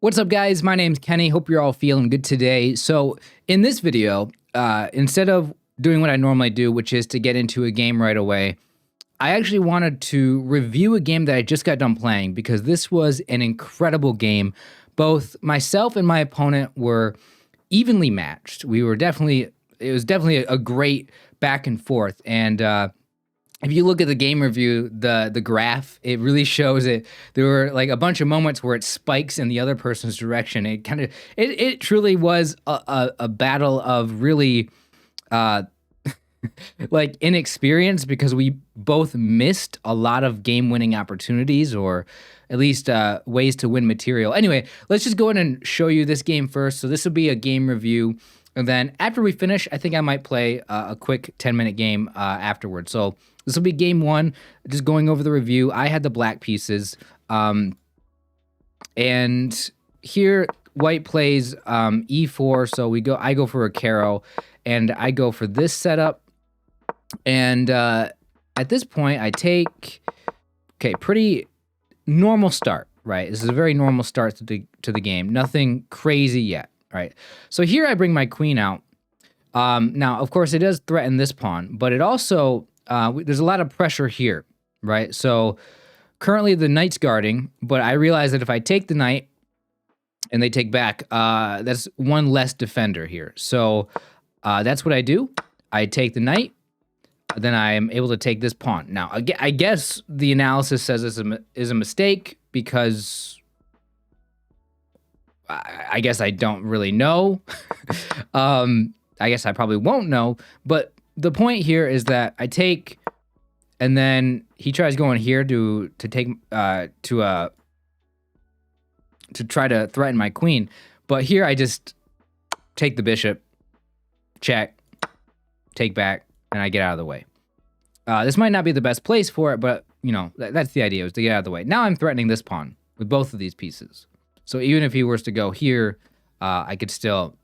What's up, guys? My name's Kenny. Hope you're all feeling good today. So in this video, instead of doing what I normally do, which is to get into a game right away, I actually wanted to review a game that I just got done playing because this was an incredible game. Both myself and my opponent were evenly matched. It was definitely a great back and forth. And if you look at the game review, the graph, it really shows it. There were like a bunch of moments where it spikes in the other person's direction. It truly was a battle of really like inexperience because we both missed a lot of game-winning opportunities, or at least ways to win material. Anyway, let's just go ahead and show you this game first. So this will be a game review, and then after we finish, I think I might play a quick 10-minute game afterwards. So this will be game one, just going over the review. I had the black pieces, and here white plays e4. So I go for a Caro, and I go for this setup. And at this point, I take, pretty normal start, right? This is a very normal start to the game. Nothing crazy yet, right? So here I bring my queen out. Now, of course, it does threaten this pawn, but it also, there's a lot of pressure here, right? So currently the knight's guarding, but I realize that if I take the knight and they take back, that's one less defender here. So that's what I do. I take the knight. Then I am able to take this pawn. Now, I guess the analysis says this is a mistake because I guess I don't really know. I guess I probably won't know. But the point here is that I take, and then he tries going here to try to threaten my queen. But here I just take the bishop, check, take back, and I get out of the way. This might not be the best place for it, but, you know, that's the idea, was to get out of the way. Now I'm threatening this pawn with both of these pieces. So even if he was to go here, I could still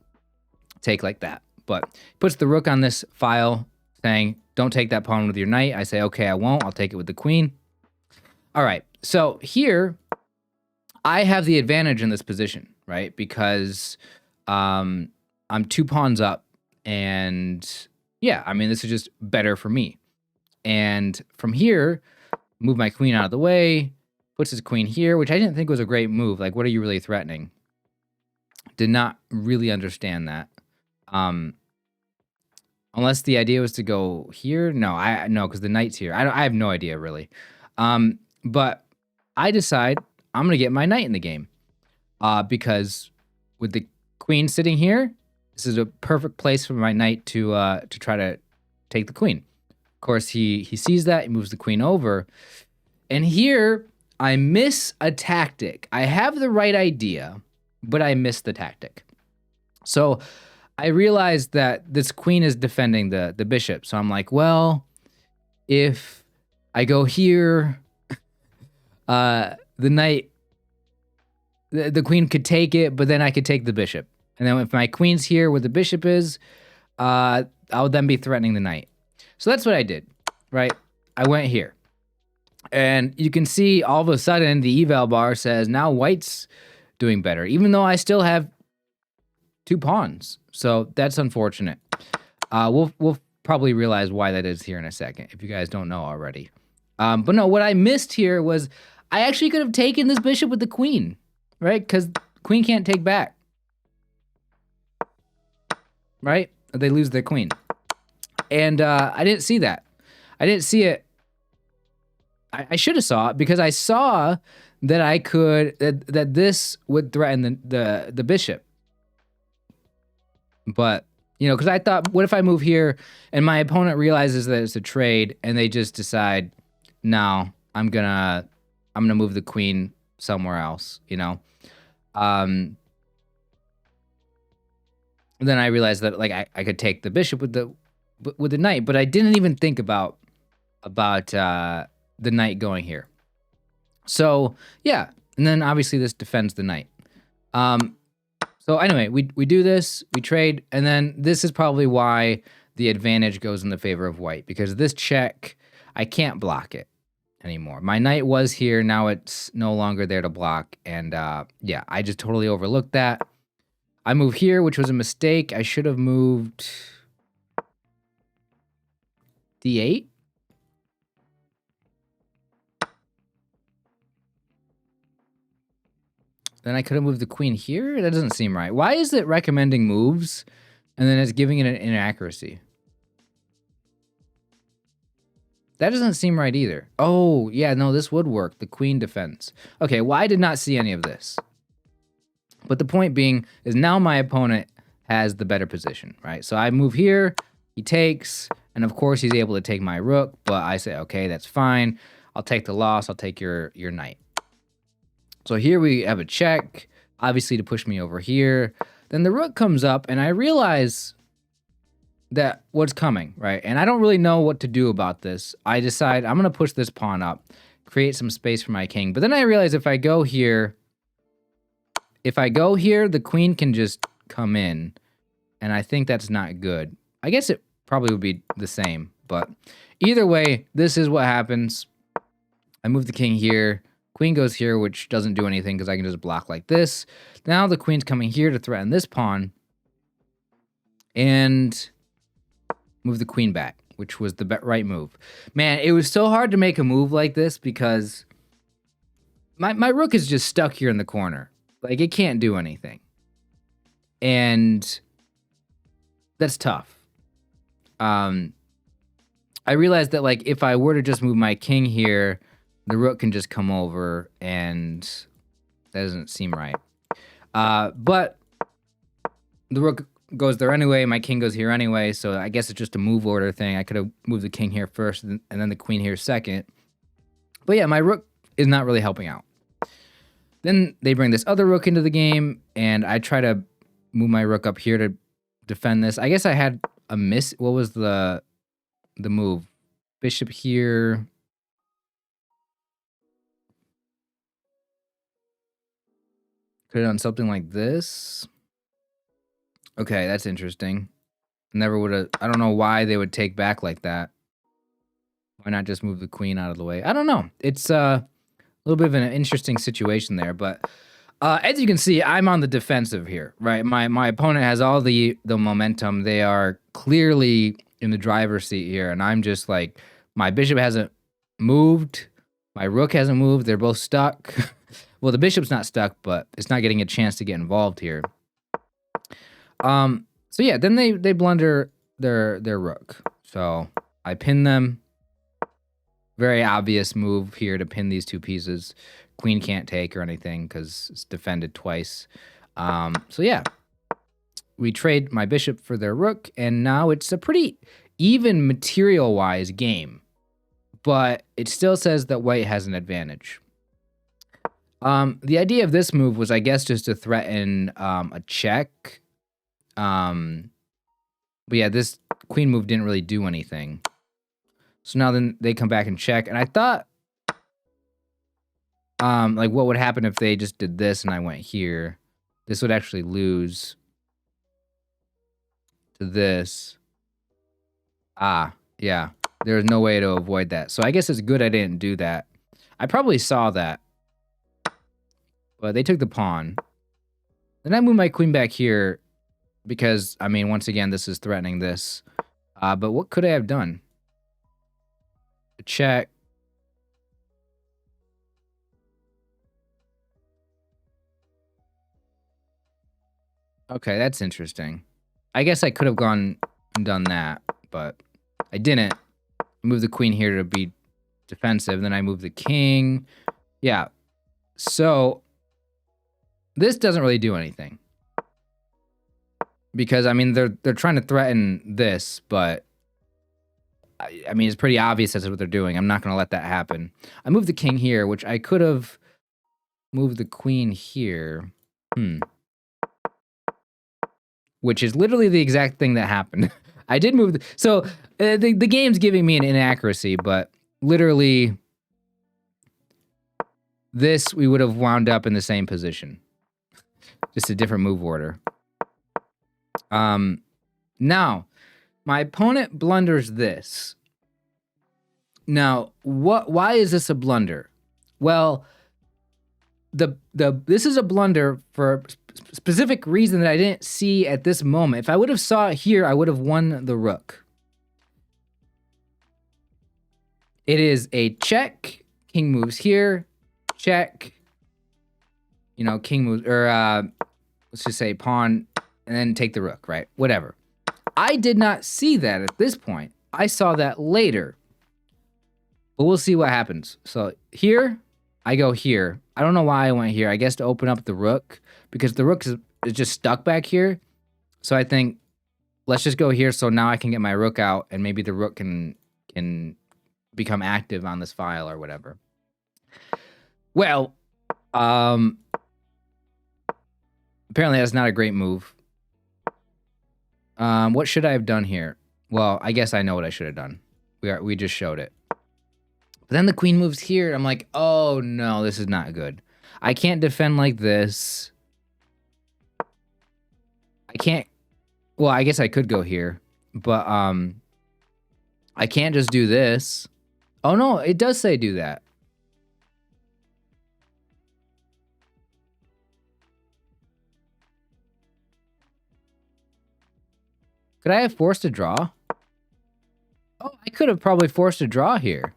take like that. But he puts the rook on this file, saying, don't take that pawn with your knight. I say, okay, I won't. I'll take it with the queen. All right, so here I have the advantage in this position, right? Because I'm 2 pawns up, and yeah, I mean, this is just better for me. And from here, move my queen out of the way, puts his queen here, which I didn't think was a great move. Like, what are you really threatening? Did not really understand that. Unless the idea was to go here. No, because the knight's here. I have no idea, really. But I decide I'm going to get my knight in the game. Because with the queen sitting here, this is a perfect place for my knight to try to take the queen. Of course, he sees that, he moves the queen over. And here, I miss a tactic. I have the right idea, but I miss the tactic. So I realized that this queen is defending the bishop. So I'm like, well, if I go here, the knight, the queen could take it, but then I could take the bishop. And then if my queen's here where the bishop is, I'll then be threatening the knight. So that's what I did, right? I went here. And you can see all of a sudden the eval bar says now white's doing better, even though I still have 2 pawns. So that's unfortunate. We'll probably realize why that is here in a second, if you guys don't know already. But no, what I missed here was I actually could have taken this bishop with the queen, right? Because queen can't take back. Right? They lose their queen. And I didn't see that. I didn't see it. I should have saw it because I saw that I could, that this would threaten the bishop. But, you know, because I thought, what if I move here and my opponent realizes that it's a trade and they just decide, no, I'm gonna move the queen somewhere else, you know? Then I realized that, like, I could take the bishop with the knight, but I didn't even think about the knight going here. So yeah, and then obviously this defends the knight. So anyway, we do this, we trade, and then this is probably why the advantage goes in the favor of white, because this check, I can't block it. anymore. My knight was here, now it's no longer there to block, and yeah, I just totally overlooked that. I move here, which was a mistake. I should have moved d8. Then I could have moved the queen here. That doesn't seem right. Why is it recommending moves and then it's giving it an inaccuracy? That doesn't seem right either. Oh, yeah, no, this would work. The queen defense. Okay, well, I did not see any of this. But the point being is now my opponent has the better position, right? So I move here, he takes, and of course he's able to take my rook, but I say, okay, that's fine. I'll take the loss. I'll take your knight. So here we have a check, obviously to push me over here. Then the rook comes up, and I realize that what's coming, right? And I don't really know what to do about this. I decide I'm going to push this pawn up, create some space for my king. But then I realize if I go here, the queen can just come in, and I think that's not good. I guess it probably would be the same, but either way, this is what happens. I move the king here. Queen goes here, which doesn't do anything because I can just block like this. Now the queen's coming here to threaten this pawn. And move the queen back, which was the right move. Man, it was so hard to make a move like this because my rook is just stuck here in the corner. Like, it can't do anything. And that's tough. I realized that, like, if I were to just move my king here, the rook can just come over, and that doesn't seem right. But the rook goes there anyway. My king goes here anyway, so I guess it's just a move order thing. I could have moved the king here first and then the queen here second. But yeah, my rook is not really helping out. Then they bring this other rook into the game, and I try to move my rook up here to defend this. I guess I had a miss. What was the move? Bishop here. Could have done something like this. Okay, that's interesting. Never would have. I don't know why they would take back like that. Why not just move the queen out of the way? I don't know. It's a little bit of an interesting situation there, but as you can see, I'm on the defensive here, right? My opponent has all the momentum. They are clearly in the driver's seat here, and I'm just like, my bishop hasn't moved, my rook hasn't moved. They're both stuck. Well, the bishop's not stuck, but it's not getting a chance to get involved here. So yeah, then they blunder their rook. So I pin them. Very obvious move here to pin these two pieces. Queen can't take or anything because it's defended twice. So yeah, we trade my bishop for their rook, and now it's a pretty even material-wise game. But it still says that white has an advantage. The idea of this move was, I guess, just to threaten a check. But yeah, this queen move didn't really do anything. So now then they come back and check. And I thought, like, what would happen if they just did this and I went here? This would actually lose to this. Ah, yeah. There's no way to avoid that. So I guess it's good I didn't do that. I probably saw that. But they took the pawn. Then I moved my queen back here because, I mean, once again, this is threatening this. But what could I have done? Check. Okay, that's interesting. I guess I could have gone and done that, but I didn't. I moved the queen here to be defensive. Then I moved the king. Yeah. So this doesn't really do anything. Because, I mean, they're trying to threaten this, but I mean, it's pretty obvious that's what they're doing. I'm not going to let that happen. I moved the king here, which I could have moved the queen here. Which is literally the exact thing that happened. I did move. So the game's giving me an inaccuracy, but literally this, we would have wound up in the same position. Just a different move order. Now, my opponent blunders this. Now, why is this a blunder? Well, this is a blunder for a specific reason that I didn't see at this moment. If I would have saw it here, I would have won the rook. It is a check. King moves here. Check. You know, king moves, or let's just say pawn, and then take the rook, right? Whatever. I did not see that at this point. I saw that later. But we'll see what happens. So here, I go here. I don't know why I went here. I guess to open up the rook, because the rook is just stuck back here. So I think, let's just go here so now I can get my rook out, and maybe the rook can become active on this file or whatever. Well, apparently that's not a great move. What should I have done here? Well, I guess I know what I should have done. We just showed it. But then the queen moves here. I'm like, oh no, this is not good. I can't defend like this. I can't. Well, I guess I could go here, but I can't just do this. Oh no, it does say do that. Could I have forced a draw? Oh, I could have probably forced a draw here.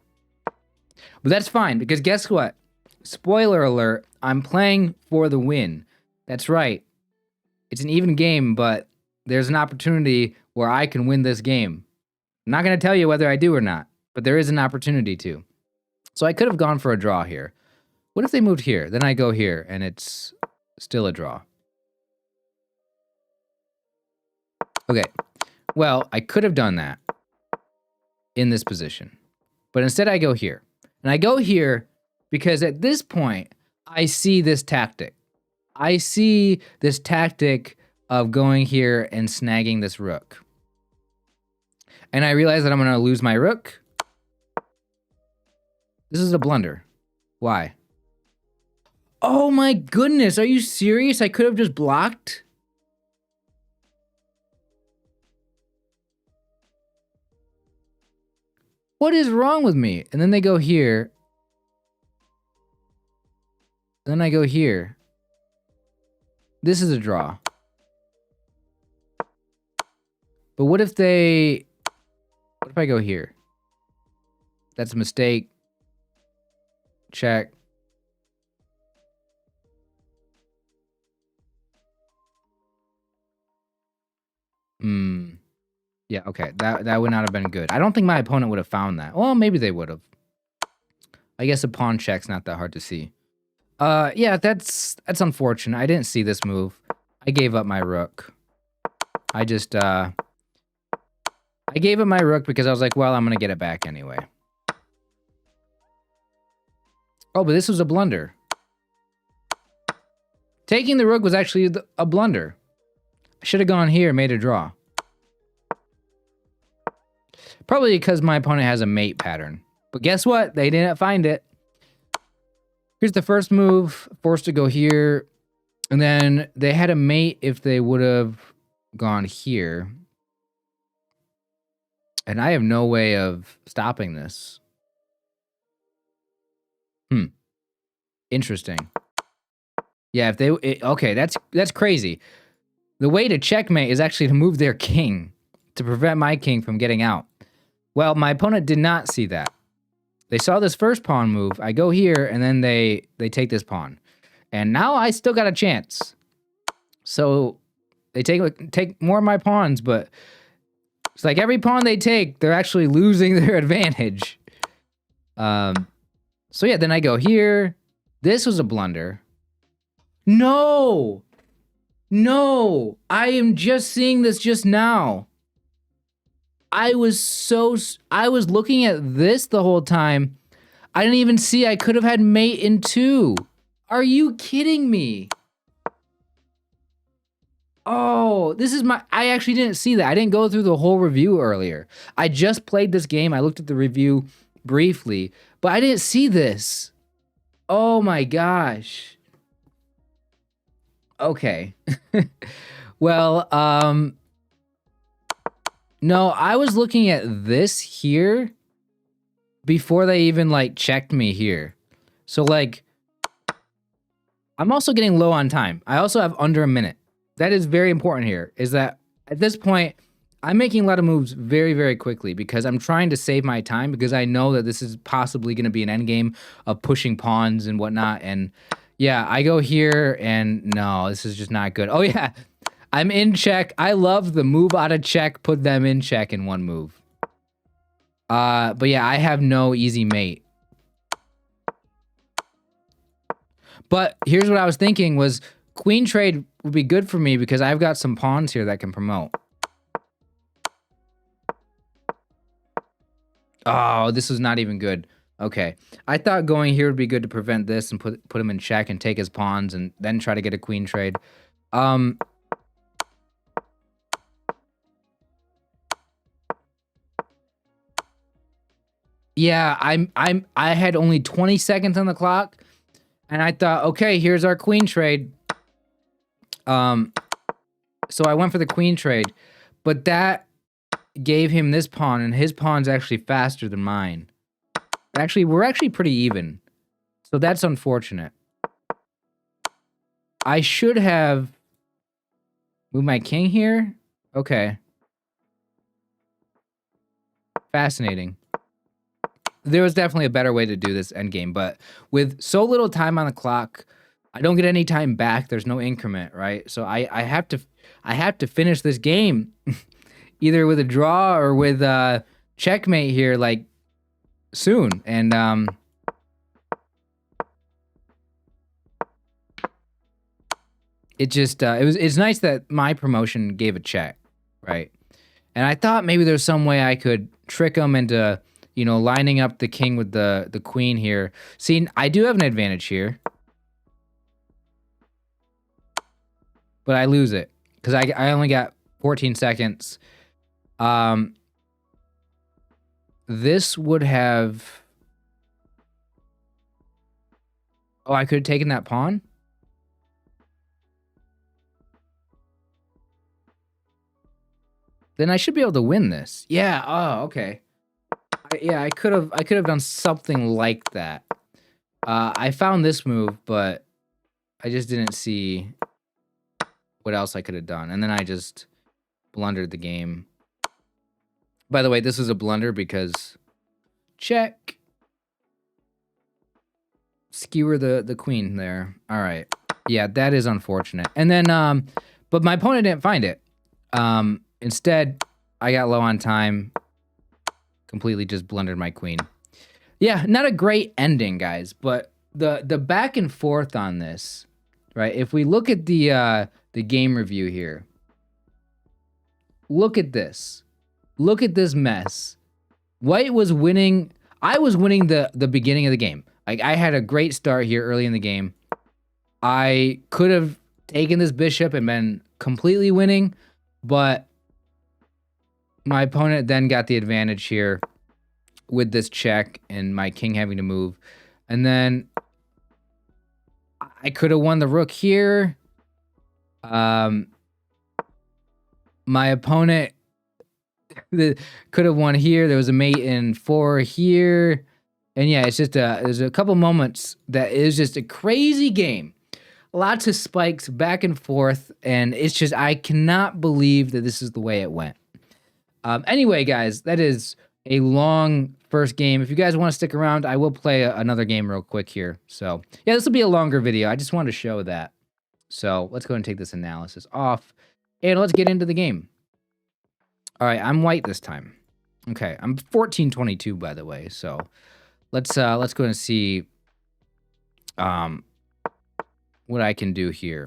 But that's fine, because guess what? Spoiler alert, I'm playing for the win. That's right. It's an even game, but there's an opportunity where I can win this game. I'm not going to tell you whether I do or not, but there is an opportunity to. So I could have gone for a draw here. What if they moved here? Then I go here, and it's still a draw. Okay. Well, I could have done that in this position. But instead I go here. And I go here because at this point, I see this tactic. I see this tactic of going here and snagging this rook. And I realize that I'm going to lose my rook. This is a blunder. Why? Oh my goodness, are you serious? I could have just blocked? What is wrong with me? And then they go here. Then I go here. This is a draw. But what if they... What if I go here? That's a mistake. Check. Yeah, okay. That would not have been good. I don't think my opponent would have found that. Well, maybe they would have. I guess a pawn check's not that hard to see. Yeah, that's unfortunate. I didn't see this move. I gave up my rook. I just, I gave up my rook because I was like, well, I'm going to get it back anyway. Oh, but this was a blunder. Taking the rook was actually a blunder. I should have gone here and made a draw. Probably because my opponent has a mate pattern. But guess what? They didn't find it. Here's the first move. Forced to go here. And then they had a mate if they would have gone here. And I have no way of stopping this. Interesting. Yeah, if they... okay, that's crazy. The way to checkmate is actually to move their king. To prevent my king from getting out. Well, my opponent did not see that. They saw this first pawn move. I go here, and then they take this pawn. And now I still got a chance. So they take more of my pawns, but it's like every pawn they take, they're actually losing their advantage. So yeah, then I go here. This was a blunder. No! No! I am just seeing this just now. I was looking at this the whole time. I didn't even see I could have had mate in 2. Are you kidding me? Oh, this is I actually didn't see that. I didn't go through the whole review earlier. I just played this game. I looked at the review briefly, but I didn't see this. Oh my gosh. Okay. Well, no, I was looking at this here before they even like checked me here. So like, I'm also getting low on time. I also have under a minute. That is very important here, is that at this point, I'm making a lot of moves very, very quickly because I'm trying to save my time because I know that this is possibly going to be an end game of pushing pawns and whatnot. And yeah, I go here and no, this is just not good. Oh yeah, I'm in check. I love the move out of check, put them in check in one move. But yeah, I have no easy mate. But here's what I was thinking was queen trade would be good for me because I've got some pawns here that can promote. Oh, this is not even good. Okay. I thought going here would be good to prevent this and put him in check and take his pawns and then try to get a queen trade. Yeah, I had only 20 seconds on the clock and I thought, okay, here's our queen trade. So I went for the queen trade, but that gave him this pawn and his pawn's actually faster than mine. Actually, we're actually pretty even. So that's unfortunate. I should have moved my king here. Okay. Fascinating. There was definitely a better way to do this endgame, but with so little time on the clock, I don't get any time back. There's no increment, right? So I have to finish this game either with a draw or with checkmate here, like soon. And it's nice that my promotion gave a check, right? And I thought maybe there's some way I could trick him into, you know, lining up the king with the queen here. See, I do have an advantage here. But I lose it because I only got 14 seconds. This would have... Oh, I could have taken that pawn? Then I should be able to win this. Yeah, oh, okay. I could have done something like that. I found this move, but I just didn't see what else I could have done. And then I just blundered the game. By the way, this is a blunder because check. Skewer the queen there. All right. Yeah, that is unfortunate. And then, but my opponent didn't find it. Instead, I got low on time. Completely just blundered my queen. Yeah, not a great ending, guys. But the back and forth on this, right? If we look at the game review here, look at this. Look at this mess. White was winning. I was winning the beginning of the game. Like, I had a great start here early in the game. I could have taken this bishop and been completely winning, but my opponent then got the advantage here with this check and my king having to move. And then I could have won the rook here. My opponent could have won here. There was a mate in 4 here. And yeah, it's just there's a couple moments that is just a crazy game. Lots of spikes back and forth, and it's just, I cannot believe that this is the way it went. Anyway, guys, that is a long first game. If you guys want to stick around, I will play another game real quick here. So yeah, this will be a longer video. I just wanted to show that. So let's go ahead and take this analysis off, and let's get into the game. All right, I'm white this time. Okay, I'm 1422, by the way. So let's go ahead and see what I can do here.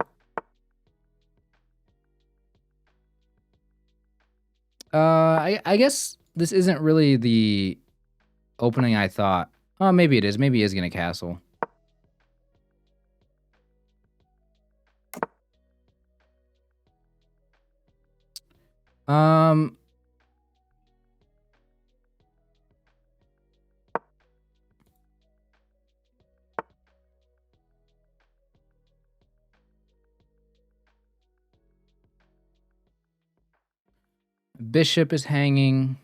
I guess this isn't really the opening I thought. Oh, maybe it is. Maybe he is gonna castle. Bishop is hanging.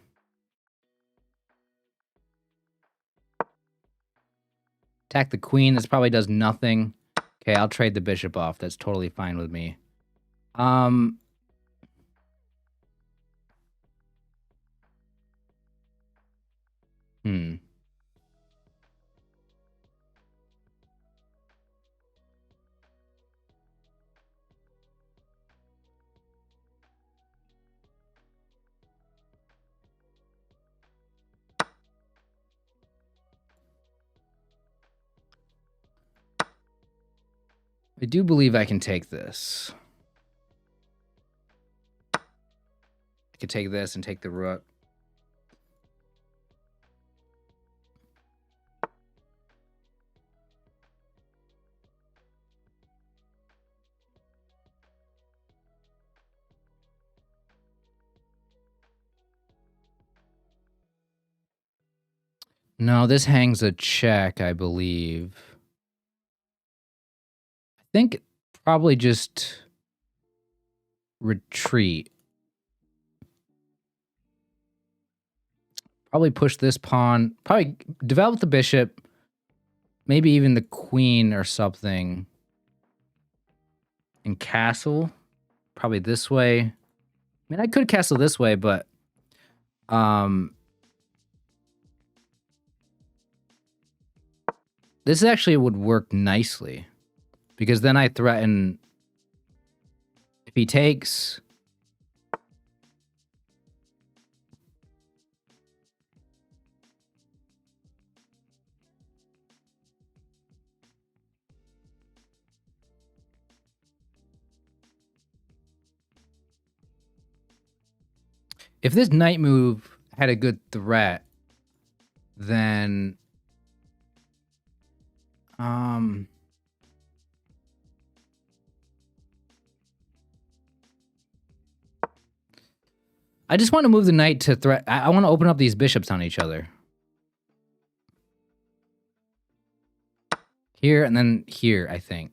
Attack the queen. This probably does nothing. Okay, I'll trade the bishop off. That's totally fine with me. I do believe I can take this. I could take this and take the rook. No, this hangs a check, I believe. I think probably just retreat. Probably push this pawn. Probably develop the bishop. Maybe even the queen or something. And castle. Probably this way. I mean, I could castle this way, but... this actually would work nicely. Because then I threaten... if he takes... if this knight move had a good threat, then... I just want to move the knight to threat. I want to open up these bishops on each other. Here and then here, I think.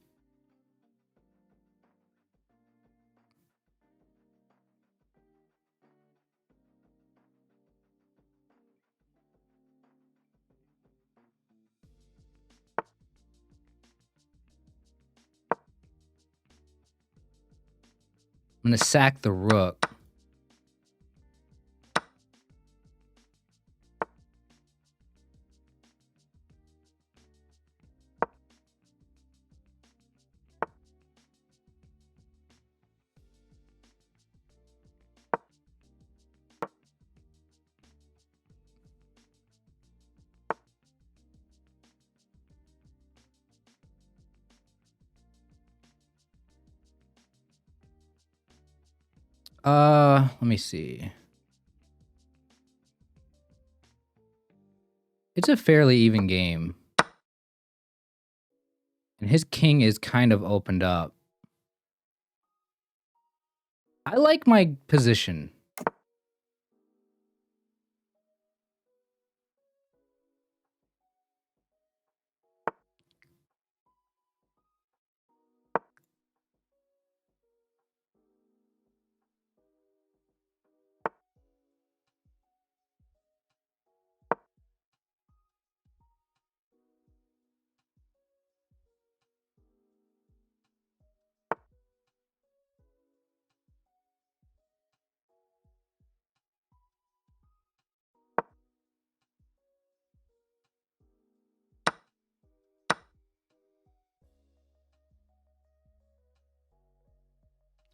I'm going to sack the rook. Let me see. It's a fairly even game. And his king is kind of opened up. I like my position.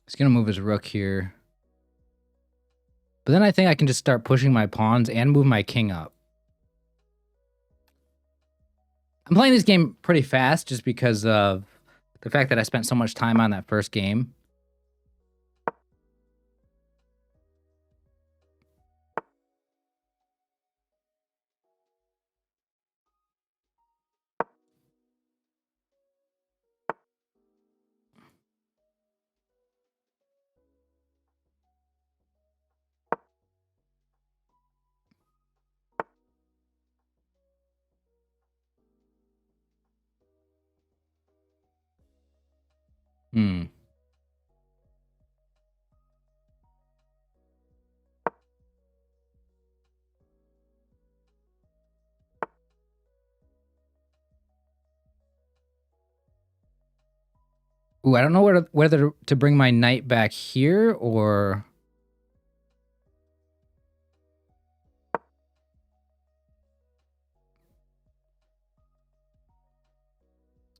He's going to move his rook here. But then I think I can just start pushing my pawns and move my king up. I'm playing this game pretty fast just because of the fact that I spent so much time on that first game. Ooh, I don't know whether to bring my knight back here or...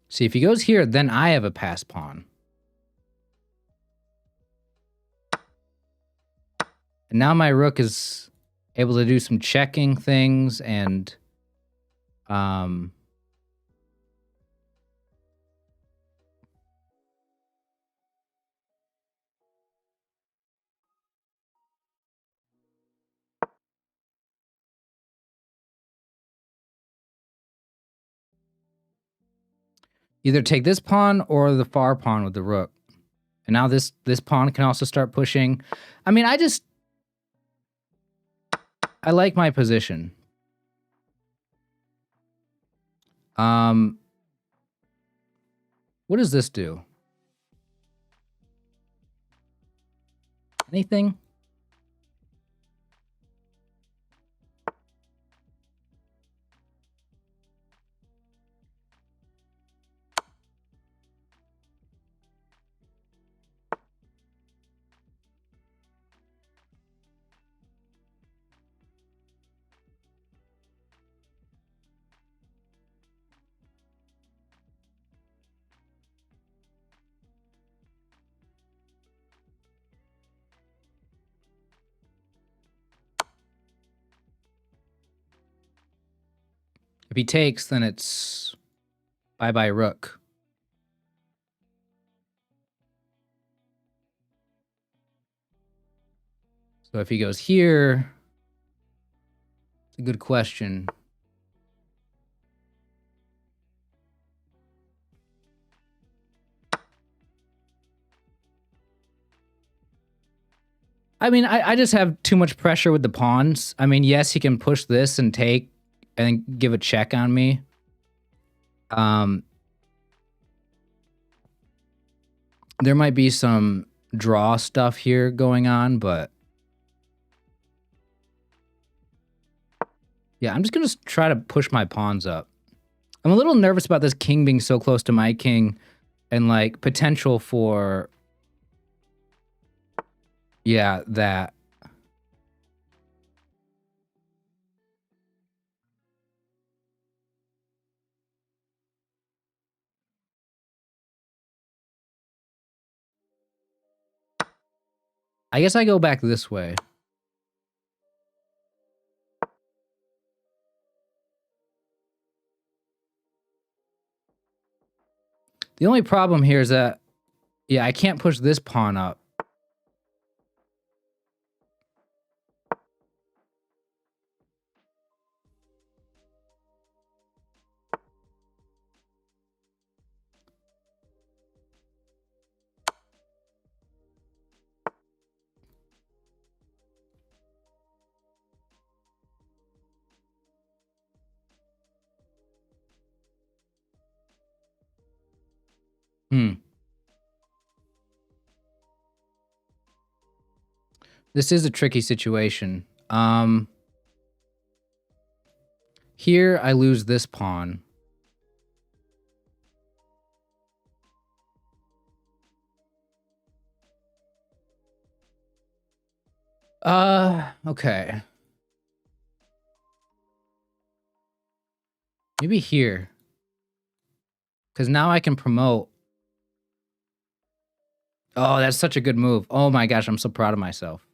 See, if he goes here, then I have a pass pawn. And now my rook is able to do some checking things and... either take this pawn or the far pawn with the rook. And now this pawn can also start pushing. I mean, I like my position. What does this do? Anything? If he takes, then it's bye-bye rook. So if he goes here, it's a good question. I mean, I just have too much pressure with the pawns. I mean, yes, he can push this and take and give a check on me. There might be some draw stuff here going on, but yeah, I'm just going to try to push my pawns up. I'm a little nervous about this king being so close to my king and like potential for, yeah, that. I guess I go back this way. The only problem here is that, yeah, I can't push this pawn up. This is a tricky situation. Here I lose this pawn. Okay. Maybe here. Because now I can promote. Oh, that's such a good move. Oh my gosh, I'm so proud of myself.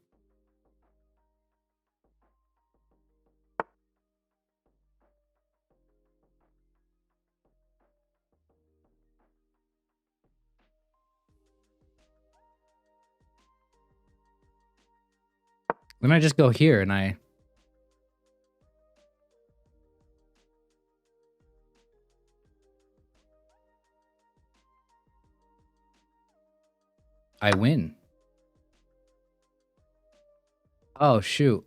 Then I just go here and I win. Oh, shoot.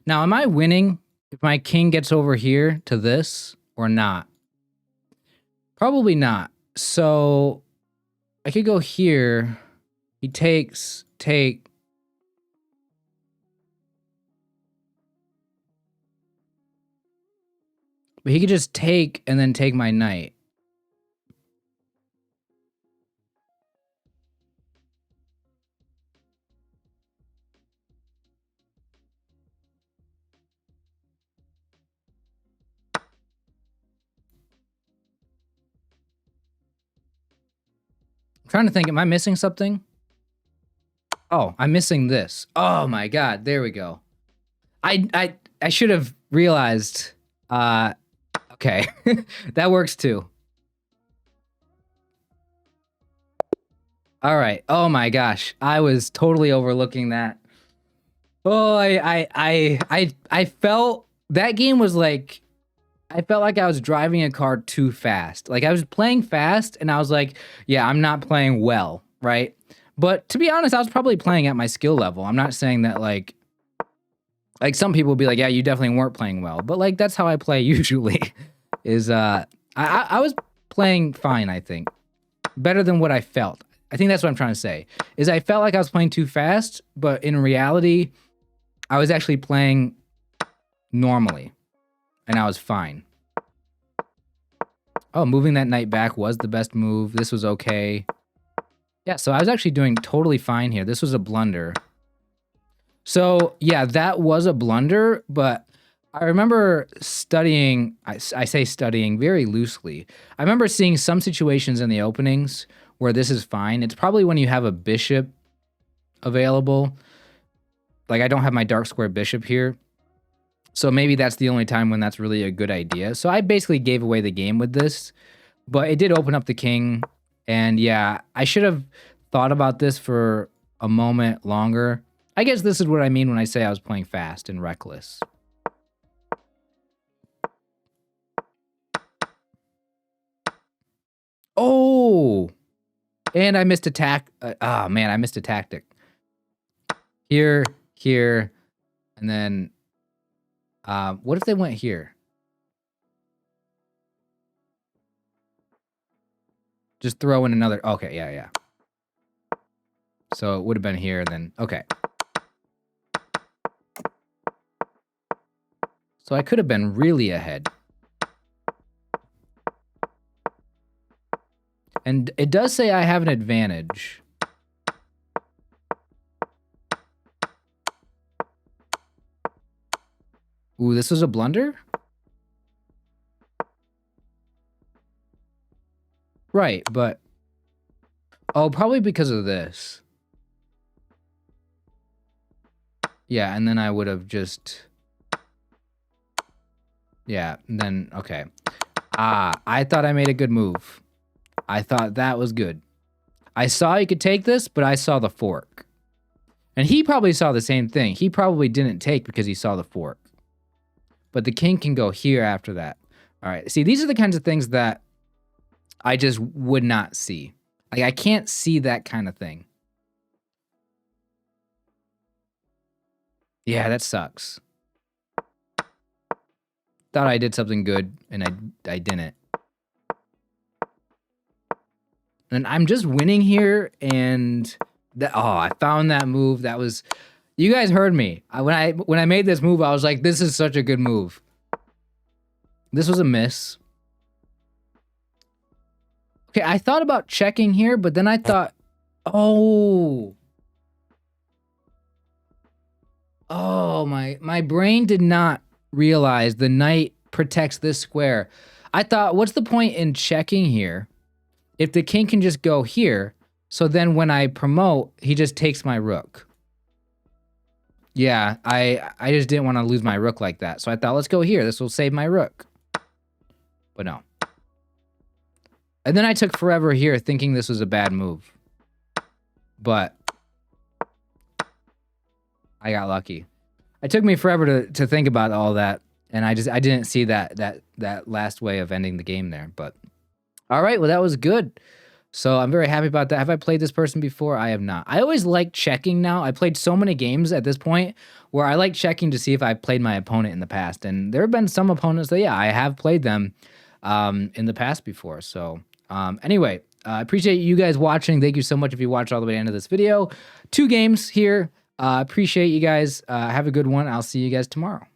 Now, am I winning if my king gets over here to this or not? Probably not. So I could go here. He take. But he could just take and then take my knight. I'm trying to think, am I missing something? Oh, I'm missing this. Oh my god, there we go. I should have realized. Okay, that works too. All right. Oh my gosh, I was totally overlooking that. Oh, I felt that game was like, I felt like I was driving a car too fast. Like I was playing fast, and I was like, yeah, I'm not playing well, right? But to be honest, I was probably playing at my skill level. I'm not saying that like some people will be like, yeah, you definitely weren't playing well, but like that's how I play usually. Is I was playing fine, I think, better than what I felt. I think that's what I'm trying to say. Is I felt like I was playing too fast, but in reality, I was actually playing normally, and I was fine. Oh, moving that knight back was the best move. This was okay. Yeah, so I was actually doing totally fine here. This was a blunder. So, yeah, that was a blunder, but I remember studying, I say studying very loosely. I remember seeing some situations in the openings where this is fine. It's probably when you have a bishop available. Like, I don't have my dark square bishop here. So maybe that's the only time when that's really a good idea. So I basically gave away the game with this, but it did open up the king. And yeah, I should have thought about this for a moment longer. I guess this is what I mean when I say I was playing fast and reckless. Oh, and I missed a oh man, I missed a tactic. Here, and then, what if they went here? Just throw in another, okay, yeah. So it would have been here, then, okay. So I could have been really ahead. And it does say I have an advantage. Ooh, this was a blunder? Right, but... Oh, probably because of this. Yeah, and then I would have just... Yeah, and then, okay. I thought I made a good move. I thought that was good. I saw he could take this, but I saw the fork. And he probably saw the same thing. He probably didn't take because he saw the fork. But the king can go here after that. All right, see, these are the kinds of things that I just would not see. Like, I can't see that kind of thing. Yeah, that sucks. Thought I did something good, and I didn't. And I'm just winning here, and I found that move. That was, you guys heard me. When I made this move, I was like, this is such a good move. This was a miss. Okay, I thought about checking here, but then I thought, oh, my brain did not realize the knight protects this square. I thought, what's the point in checking here if the king can just go here? So then when I promote, he just takes my rook. Yeah, I just didn't want to lose my rook like that. So I thought, let's go here. This will save my rook. But no. And then I took forever here thinking this was a bad move. But I got lucky. It took me forever to think about all that, and I didn't see that last way of ending the game there. But all right, well, that was good. So I'm very happy about that. Have I played this person before? I have not. I always like checking now. I played so many games at this point where I like checking to see if I played my opponent in the past. And there have been some opponents that, yeah, I have played them in the past before. So anyway, I appreciate you guys watching. Thank you so much if you watched all the way to the end of this video. 2 games here. Appreciate you guys. Have a good one. I'll see you guys tomorrow.